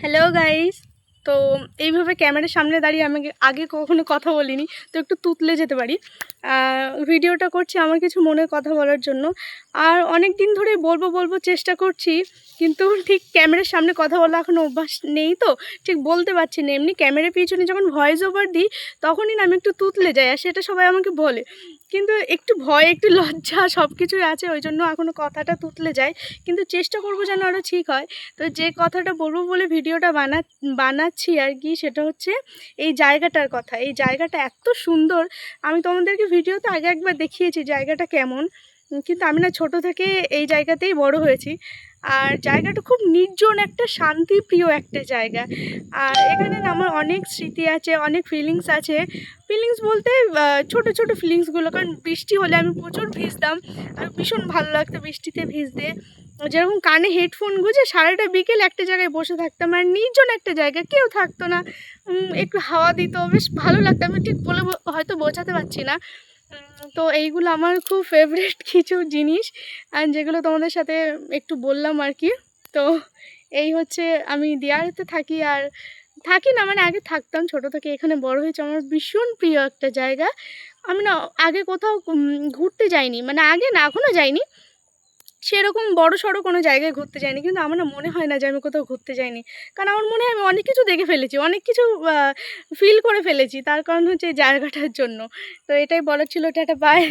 Hello guys. তো এইভাবে ক্যামেরার সামনে দাঁড়িয়ে আমি আগে কখনো কথা বলিনি, তো একটু তুতলে যেতে পারি। ভিডিওটা করছি আমার কিছু মনের কথা বলার জন্য। আর অনেক দিন ধরে বলবো চেষ্টা করছি, কিন্তু ঠিক ক্যামেরার সামনে কথা বলা এখনও অভ্যাস নেই, তো ঠিক বলতে পারছি না। এমনি ক্যামেরার পিছনে যখন ভয়েস ওভার দিই তখনই না আমি একটু তুতলে যাই, আর সেটা সবাই আমাকে বলে। কিন্তু একটু ভয়, একটু লজ্জা সব কিছুই আছে, ওই জন্য এখনও কথাটা তুতলে যায়। কিন্তু চেষ্টা করবো যেন আরও ঠিক হয়। তো যে কথাটা বলবো বলে ভিডিওটা বানাচ্ছি আর কি, সেটা হচ্ছে এই জায়গাটার কথা। এই জায়গাটা এত সুন্দর, আমি তোমাদেরকে ভিডিওতে আগে একবার দেখিয়েছি জায়গাটা কেমন। কিন্তু আমি না ছোটো থেকে এই জায়গাতেই বড় হয়েছি। আর জায়গাটা খুব নির্জন, একটা শান্তিপ্রিয় একটা জায়গা। আর এখানে না আমার অনেক স্মৃতি আছে, অনেক ফিলিংস আছে। ফিলিংস বলতে ছোটো ছোটো ফিলিংসগুলো, কারণ বৃষ্টি হলে আমি প্রচুর ভিজতাম। আর ভীষণ ভালো লাগতো বৃষ্টিতে ভিজতে। যেরকম কানে হেডফোন গুঁজে সারাটা বিকেল একটা জায়গায় বসে থাকতাম, আর নির্জন একটা জায়গা, কেউ থাকতো না, একটু হাওয়া দিত, বেশ ভালো লাগতো। আমি ঠিক বলে হয়তো বোঝাতে পারছি না। তো এইগুলো আমার খুব ফেভারিট কিছু জিনিস, আর যেগুলো তোমাদের সাথে একটু বললাম আর কি। তো এই হচ্ছে, আমি দিয়ারতে থাকি, আর থাকি না মানে আগে থাকতাম, ছোটো থেকে এখানে বড় হয়েছে। আমার ভীষণ প্রিয় একটা জায়গা। আমি না আগে কোথাও ঘুরতে যাইনি, মানে আগে না, এখনও যাইনি সেরকম বড় সড়ো কোনো জায়গায় ঘুরতে যাইনি। কিন্তু আমার না মনে হয় না যে আমি কোথাও ঘুরতে যাইনি, কারণ আমার মনে হয় আমি অনেক কিছু দেখে ফেলেছি, অনেক কিছু ফিল করে ফেলেছি। তার কারণ হচ্ছে এই জায়গাটার জন্য। তো এটাই বলার ছিল। Tata, by.